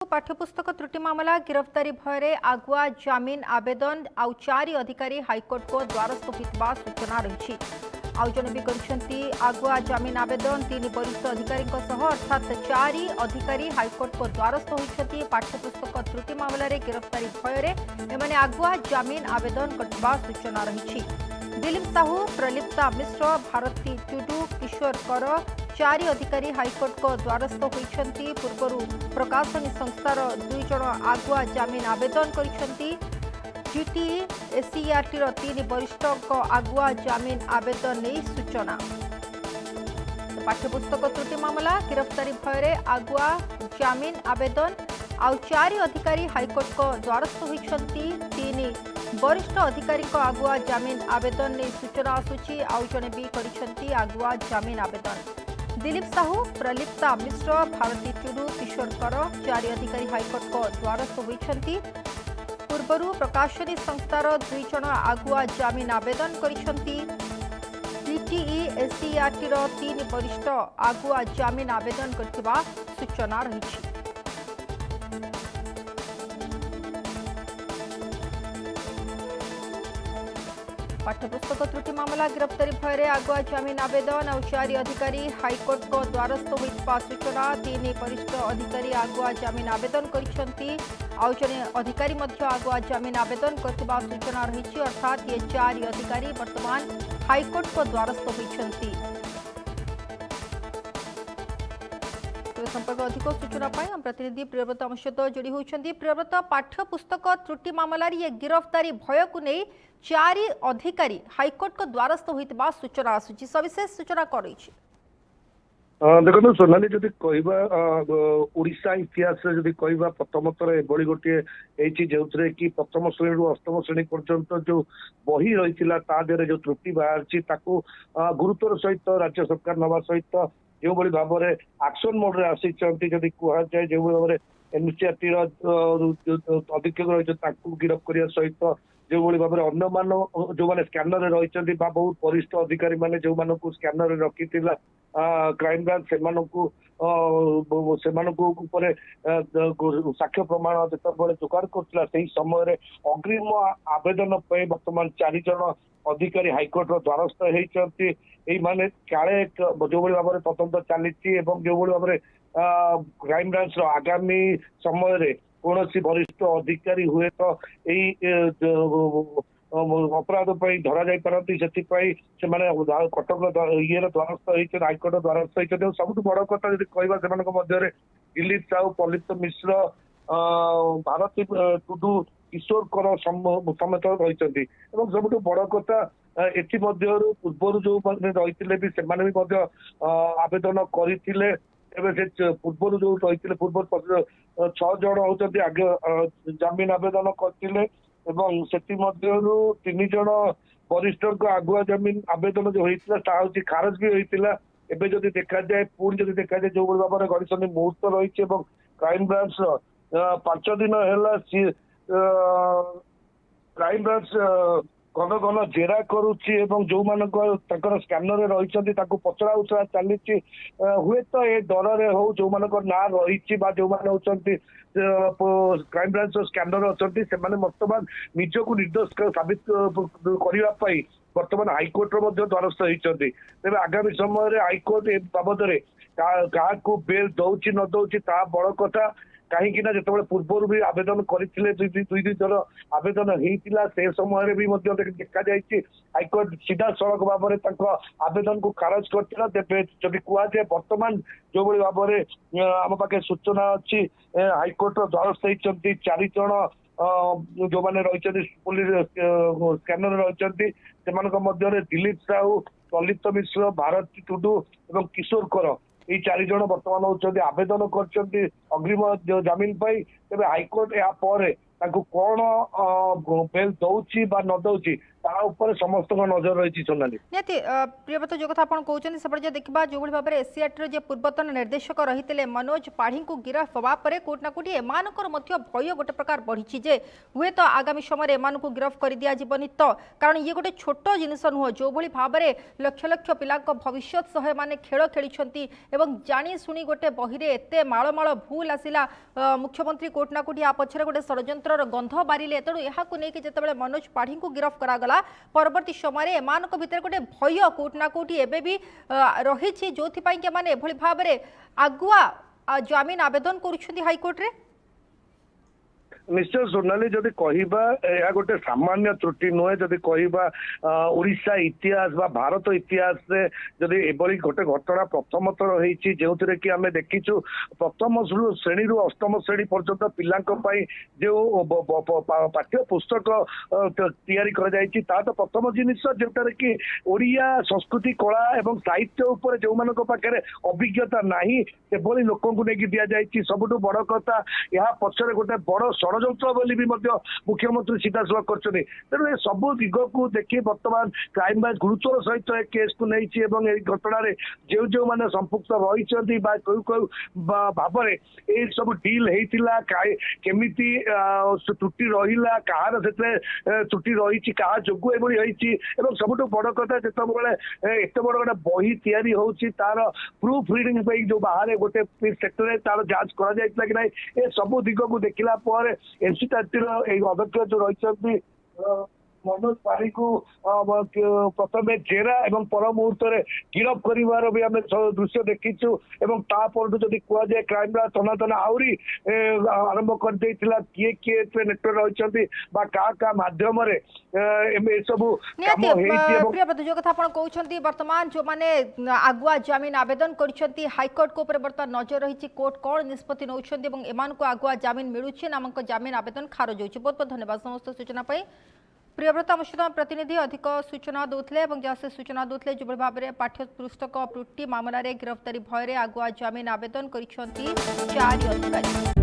पाठ्यपुस्तक त्रुटि मामला गिरफ्तारी भय आगुआ जमीन आवेदन आउ 4 अधिकारी हाइकोर्ट को द्वारस्थ होता सूचना रही। आउ जने भी करछंती आगुआ जमीन आवेदन 3 वरिष्ठ अधिकारी अर्थात 4 अधिकारी हाइकोर्ट को द्वारस्थ होती। पाठ्यपुस्तक त्रुटि मामला गिरफ्तारी भय एमाने आगुआ जमीन आवेदन करथिबा सूचना रही। दिलीप साहू, प्रलिप्ता मिश्र, भारती टुडू, किशोर कर 4 अधिकारी हाइकोर्ट को द्वारस्थ होती। पूर्व प्रकाशनी संस्थार 2 जन आगुआ जमीन आवेदन करछंती। जीटीई एससीईआरटी 3 वरिष्ठ आगुआ जमीन आवेदन नहीं सूचना। पाठ्यपुस्तक त्रुटि मामला गिरफ्तारी भय आगुआ जमीन आवेदन आउ 4 अधिकारी हाइकोर्ट को द्वारस्थ होती। 3 वरिष्ठ अधिकारी आगुआ जमीन आवेदन नहीं सूचना आसूची। आउ जने भी करछंती आगुआ जमीन आवेदन। दिलीप साहू, प्रलिप्ता मिश्र, भारती टुडू, किशोर कर 4 अधिकारी हाइकोर्ट को द्वारस्थ होती। पूर्व प्रकाशनी संस्थार 2 जन आगुआ जमीन आवेदन करछंती। जीटीई एससीईआरटी 3 वरिष्ठ आगुआ जमीन आवेदन करथिबा सूचना रही। पाठ्यपुस्तक त्रुटि मामला गिरफ्तारी भय आगुआ जमीन आवेदन और 4 अधिकारी हाइकोर्ट को द्वारस्थ होता सूचना। 3 वरिष्ठ अधिकारी आगुआ जमीन आवेदन करछंती। आउ जने अधिकारी मध्य आगुआ जमीन आवेदन करथिबा सूचना रही। अर्थात ये 4 अधिकारी वर्तमान हाइकोर्ट को द्वारस्थ होती। संपर्क अधिक सूचना हम प्रतिनिधि प्रियव्रत आम सहित जोड़ी होती। प्रियव्रत, पाठ्यपुस्तक त्रुटि मामलार ये गिरफ्तारी भय को नहीं 4 अधिकारी हाइकोर्ट को द्वारस्थ होता सूचना आसूची। सविशेष सूचना कर देखो सोनाली जदि ओडिशा इतिहास जदि कहवा प्रथम थर एभली गोटे जो कि प्रथम श्रेणी रु अष्टम श्रेणी पर्यंत जो बही रही जो त्रुटि बाहरी गुरुत्वर सहित राज्य सरकार नवा सहित जो भाव में एक्शन मोड आसी जदि कहुए जो भाव में एनसीईआरटी अधीक्षक रही गिरफ्त करने सहित जो भाव में अन्य मान जो मैंने स्कैनर रही बहुत वरिष्ठ अधिकारी मैंने जो मानक स्कैनर रखी क्राइम ब्रांच साक्ष्य प्रमाण जो जोगाड़ कर समय अग्रिम आवेदन बर्तमान 4 जन अधिकारी हाइकोर्ट द्वारस्थ होती। माने काले जो भाव में तदंत चली जो भाव में क्राइम ब्रांच आगामी समय कौन वरिष्ठ अधिकारी हुए तो अपराध धरा जा पारती से कटक ये द्वारस्थ होती हाइकोर्ट द्वारस्थ होती। सब बड़ कथा जब कहवा दिलीप साहू, प्रलिप्त मिश्र, भारती टुडू, किशोर कर समेत रही। सब बड़ कथा एथि पूर्व जो रही भी आवेदन करते पूर्व जो रही पूर्व 6 जन होती आगे जमीन आवेदन करते 3 जन वरिष्ठ आगुआ जमीन आवेदन जो होता खारज भी होता। एवं जदि देखा जाए पुणी जदि देखा जाए जो भाव में गणित मुहूर्त रही क्राइम ब्रांच 5 दिन है क्राइम ब्रांच घन घन जेरा करुच्ची जो मानक स्कैनर रही पचरा उचरा चली हुए तो ये डर हो जो मानक ना रही जो मैंने होती क्राइम ब्रांच स्कैनर अच्छा से बर्तमान निजक निर्दोष साबित करने बर्तमान हाइकोर्ट द्वारस्थ होती। तेज आगामी समय हाइकोर्ट ए बाबद क्या बेल दौर न दौर बड़ कथा कहीं जो पूर्व भी आवेदन करते 2 जन आवेदन होता से समय भी देखा जाए हाइकोर्ट सीधा सड़क भाव में आवेदन को खारज करता। तेज जब कहुए बर्तमान जो भाव में आम पाखे सूचना अच्छी हाइकोर्ट द्वारस्थ होती 4 जन जो मैंने रही पुलिस स्कैनर रही दिलीप साहू, प्रलिप्त मिश्र, भारती टुडू और किशोर कर ये 4 जन बर्तमान होती आवेदन कर अग्रिम जमीन तेज हाइकोर्ट यापर कौन बेल दौर न दौर ତା ଉପରେ ସମସ୍ତଙ୍କ ନଜର ରହିଛି ସୋନାଲି। ନିହାତି ପ୍ରିୟବ୍ରତ ଯୋଉ କଥା ଆପଣ କହୁଛନ୍ତି ସେପଟେ ଯେ ଦେଖିବା ଯୋଉଭଳି ଭାବରେ ଏସିଆଟ୍ର ଯେ ପୂର୍ବତନ ନିର୍ଦ୍ଦେଶକ ରହିଥିଲେ ମନୋଜ ପାଢ଼ୀଙ୍କୁ ଗିରଫ ହେବା ପରେ କୋଉଠି ନା କୋଉଠି ଏମାନଙ୍କର ମଧ୍ୟ ଭୟ ଗୋଟେ ପ୍ରକାର ବଢ଼ିଛି ଯେ ହୁଏତ ଆଗାମୀ ସମୟରେ ଏମାନଙ୍କୁ ଗିରଫ କରିଦିଆଯିବନି ତ, କାରଣ ଇଏ ଗୋଟେ ଛୋଟ ଜିନିଷ ନୁହଁ। ଯୋଉଭଳି ଭାବରେ ଲକ୍ଷ ଲକ୍ଷ ପିଲାଙ୍କ ଭବିଷ୍ୟତ ସହ ଏମାନେ ଖେଳ ଖେଳିଛନ୍ତି ଏବଂ ଜାଣିଶୁଣି ଗୋଟେ ବହିରେ ଏତେ ମାଳମାଳ ଭୁଲ ଆସିଲା, ମୁଖ୍ୟମନ୍ତ୍ରୀ କୋଉଠି ନା କୋଉଠି ଆ ପଛରେ ଗୋଟେ ଷଡ଼ଯନ୍ତ୍ରର ଗନ୍ଧ ବାରିଲେ। ତେଣୁ ଏହାକୁ ନେଇକି ଯେତେବେଳେ ମନୋଜ ପାଢ଼ୀଙ୍କୁ ଗିରଫ କରାଗଲା परवर्ती समय एमान भितर गोटे भय कोट ना कोटी एबे भी रही जो एमाने एभली भाव में आगुआ जमीन आवेदन करुछंती हाईकोर्ट रे। निश्चय सोनाली जदि कहबा यह गोटे सामान्य त्रुटि नुहे जदि कहबा ओडिशा इतिहास बा भारत इतिहास रे जदि एभली गोटे घटना प्रथम थर होईची जेउथिरे कि आमे देखिछु प्रथम श्रेणी रु अष्टम श्रेणी पर्यंत पिलांक पई जो पाठ्य पुस्तक तैयारी कर जाईची ता तो प्रथम जिनिस जेटारे कि ओडिया संस्कृति कला एवं साहित्य ऊपर जो मानक पाखरे अभिज्ञता नाही एभली लोकंकु नेकी दिया जाईची। सबुठु बड़ कथा यह पछरे गोटे बड़ षड़यंत्र बोली भी मुख्यमंत्री सीधासलख कर तेणु सबू दिग को देखिए बर्तमान क्राइमब्रांच गुरुत्वर सहित ए केस को नहीं घटन जो जो मैंने संपुक्त रही भाव में ये सब डील होता केमिति त्रुटि रहा कहार से त्रुटि रही क्या जोगु एभली सबुठ बड़ कथा जिते एत बड़ गोटे बही तैयारी होची तार प्रूफ रिडिंग जो बाहर गोटे सेक्टर तार जांच करा कि ना ये सब दिग को देखला एनसीटी अध्यक्ष जो रही मनोज पाढ़ी को प्रथम जेरा एवं पर मुहूर्त गिरफ कर भी आम दृश्य देखीचु जदि कहुए क्राइम ब्रांच तनातन आहरी आरंभ कर किए किए नेटवर्क रही क्या माध्यम सब प्रियव्रत जो कथा कहते बर्तमान जो मैंने आगुआ जमीन आवेदन कर हाईकोर्ट को बर्तमान नजर रही कोर्ट कौन निष्पत्ति नौन आगुआ जमीन मिलूँ नामक जमीन आवेदन खारज हो। बहुत बहुत धन्यवाद समस्त सूचना प्रियव्रत आम सहित प्रतिनिधि अधिक सूचना दूसरे जहाँ से सूचना दूसरे जो भाव में पाठ्य पुस्तक त्रुटि मामलें गिरफ्तारी भय आगुआ जमीन आवेदन कर 4 अधिकारी।